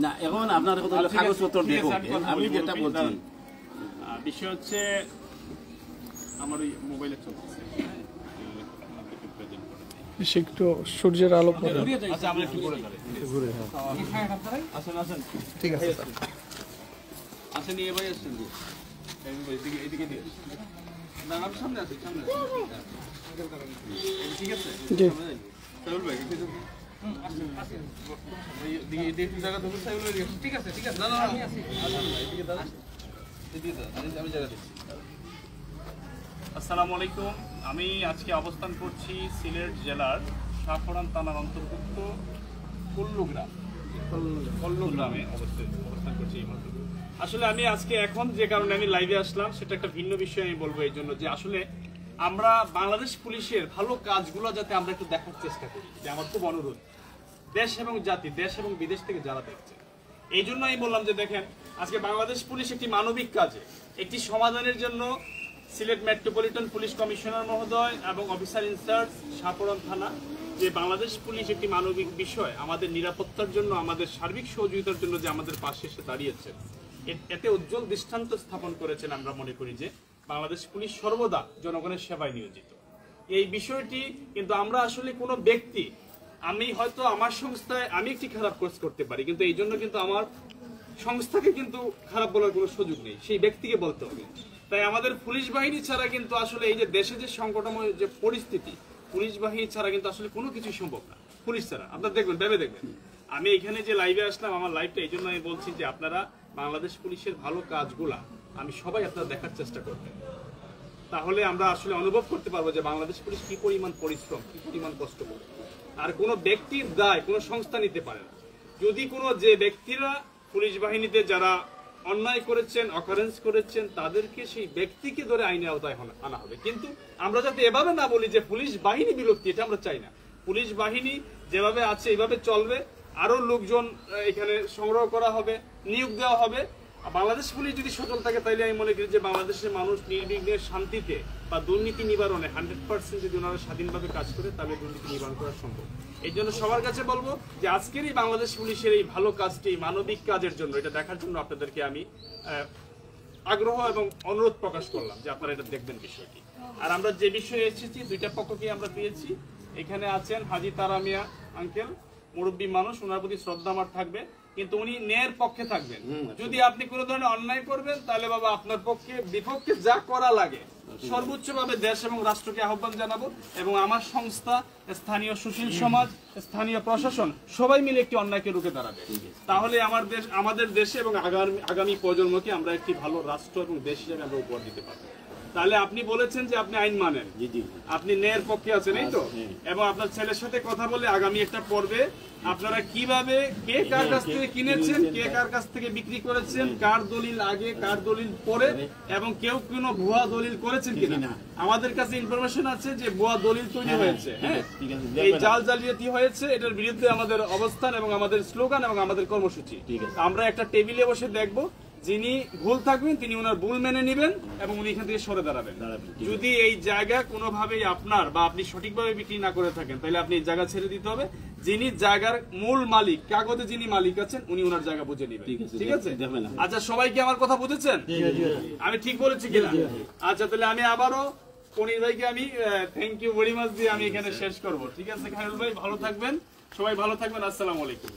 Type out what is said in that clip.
না এখন আপনার কাগজপত্র দেখুন। আমি যেটা বলছি বিষয় হচ্ছে আমার ওই মোবাইলে চলতেছে একটু সূর্যের আলো পড়ে। আচ্ছা আমরা একটু ঘুরে ঘুরে আসেন আসেন ঠিক আছে আসেন এই ভাই আসেন এদিকে এদিকে দিয়ে না না সামনে আসেন সামনে ঠিক আছে জি সাইবুল ভাই আসেন আসেন এই দিকে জায়গা ধরুন সাইবুল ভাই ঠিক আছে না না আমি আছি আসেন এদিকে দাঁড়ান এদিকে দাঁড়ান আমি জায়গা দিচ্ছি। আসসালামু আলাইকুম। আমি আজকে অবস্থান করছি সিলেট জেলার শাহপুরান থানার অন্তর্ভুক্ত কল্লু গ্রামে অবস্থান করছি এই মুহূর্তে। আসলে আমি আজকে এখন যে কারণে আমি লাইভে আসলাম সেটা একটা ভিন্ন বিষয় আমি বলবো এই জন্য যে আসলে আমরা বাংলাদেশ পুলিশের ভালো কাজগুলো যাতে আমরা একটু দেখার চেষ্টা করি, যে আমার খুব অনুরোধ দেশ এবং জাতি, দেশ এবং বিদেশ থেকে যারা দেখছে। এই জন্য আমি বললাম যে দেখেন আজকে বাংলাদেশ পুলিশ একটি মানবিক কাজে একটি সমাধানের জন্য সিলেট মেট্রোপলিটন পুলিশ কমিশনার মহোদয় এবং অফিসার ইনচার্জ শাহপুরান থানা, যে বাংলাদেশ পুলিশ একটি মানবিক বিষয় আমাদের নিরাপত্তার জন্য, আমাদের সার্বিক সহযোগিতার জন্য যে আমাদের পাশে এসে দাঁড়িয়েছে, এতে উজ্জ্বল দৃষ্টান্ত স্থাপন করেছেন। আমরা মনে করি যে বাংলাদেশ পুলিশ সর্বদা জনগণের সেবায় নিয়োজিত। এই বিষয়টি কিন্তু আমরা আসলে কোনো ব্যক্তি, আমি হয়তো আমার সংস্থায় আমি একটি খারাপ কাজ করতে পারি, কিন্তু এই জন্য কিন্তু আমার সংস্থাকে কিন্তু খারাপ বলার কোনো সুযোগ নেই, সেই ব্যক্তিকে বলতে হবে। তাই আমাদের পুলিশ বাহিনী ছাড়া কিন্তু আসলে এই যে দেশে যে সংকটময় যে পরিস্থিতি, পুলিশ বাহিনী ছাড়া কিন্তু আসলে কোনো কিছুই সম্ভব না। পুলিশ ছাড়া আপনারা দেখবেন, ভেবে দেখবেন। আমি এখানে যে লাইভে আসলাম, আমার লাইভটা এই জন্য আমি বলছি যে আপনারা বাংলাদেশ পুলিশের ভালো কাজগুলা আমি সবাই আপনারা দেখার চেষ্টা করবেন, তাহলে আমরা আসলে অনুভব করতে পারবো যে বাংলাদেশ পুলিশ কি পরিমাণ পরিশ্রম, কি পরিমাণ কষ্ট করে। আর কোনো ব্যক্তির দায় কোনো সংস্থা নিতে পারে না। যদি কোনো যে ব্যক্তিরা পুলিশ বাহিনীতে যারা অন্যায় করেছেন, অকারেন্স করেছেন, তাদেরকে সেই ব্যক্তিকে ধরে আইনের আওতায় আনা হবে। কিন্তু আমরা যাতে এভাবে না বলি যে পুলিশ বাহিনী বিলুপ্তি, এটা আমরা চাই না। পুলিশ বাহিনী যেভাবে আছে এইভাবে চলবে, আরো লোকজন এখানে সংগ্রহ করা হবে, নিয়োগ দেওয়া হবে। বাংলাদেশ পুলিশ যদি সচল থাকে তাইলে আমি মনে করি যে বাংলাদেশের মানুষ নির্বিঘ্নে শান্তিতে বা দুর্নীতি নিবারণে 100% যদি ওনারা স্বাধীনভাবে কাজ করে তাহলে দুর্নীতি নিবারণ করা সম্ভব। এই জন্য সবার কাছে বলবো যে আজকের এই বাংলাদেশ পুলিশের এই ভালো কাজটি, মানবিক কাজের জন্য, এটা দেখার জন্য আপনাদেরকে আমি আগ্রহ এবং অনুরোধ প্রকাশ করলাম যে আপনারা এটা দেখবেন বিষয়টি। আর আমরা যে বিষয়ে এসেছি, দুইটা পক্ষকে আমরা পেয়েছি। এখানে আছেন হাজি তারা মিয়া আঙ্কেল, মুরব্বী মানুষ, ওনার প্রতি শ্রদ্ধা আমার থাকবে, কিন্তু উনি ন্যায়ের পক্ষে থাকবেন। যদি আপনি কোনো ধরনের অন্যায় করবেন তাহলে বাবা আপনার পক্ষে বিপক্ষে যা করা লাগে সর্বোচ্চভাবে দেশ এবং রাষ্ট্রকে আহ্বান জানাবো, এবং আমার সংস্থা, স্থানীয় সুশীল সমাজ, স্থানীয় প্রশাসন সবাই মিলে একটি অন্যায়কে রুখে দাঁড়াবে। তাহলে আমাদের দেশে এবং আগামী প্রজন্মকে আমরা একটি ভালো রাষ্ট্র এবং দেশ হিসেবে আমরা উপহার দিতে পারবো। তাহলে আপনি বলেছেন যে আপনি আইন মানেন, আপনি ন্যায়ের পক্ষে আছেন, এই তো? এবং আপনার ছেলের সাথে কথা বলে আগামী একটা পর্বে আপনারা কিভাবে কে কার কাছ থেকে কিনেছেন, কে কার কাছ থেকে বিক্রি করেছেন, কার দলিল আগে কার দলিল পরে, এবং কেউ কোনো ভুয়া দলিল করেছেন কিনা। আমাদের কাছে ইনফরমেশন আছে যে ভুয়া দলিল তৈরি হয়েছে, হ্যাঁ, এই জাল জালিয়াতি হয়েছে। এটার বিরুদ্ধে আমাদের অবস্থান এবং আমাদের স্লোগান এবং আমাদের কর্মসূচি। আমরা একটা টেবিলে বসে দেখবো, যিনি ভুল থাকবেন তিনি ওনার ভুল মেনে নেবেন এবং উনি এখান থেকে সরে দাঁড়াবেন। যদি এই জায়গা কোনোভাবেই আপনার বা আপনি সঠিকভাবে বিক্রি না করে থাকেন তাহলে আপনি এই জায়গা ছেড়ে দিতে হবে। যিনি জায়গার মূল মালিক, কাগজে যিনি মালিক আছেন, উনি ওনার জায়গা বুঝে নেবেন। ঠিক আছে? আচ্ছা, সবাই কি আমার কথা বুঝেছেন? আমি ঠিক বলেছি কিনা? আচ্ছা, তাহলে আমি আবারও পনির ভাইকে আমি থ্যাংক ইউ ভেরি মাচ দিয়ে আমি এখানে শেষ করব। ঠিক আছে খায়রুল ভাই, ভালো থাকবেন, সবাই ভালো থাকবেন। আসসালামু আলাইকুম।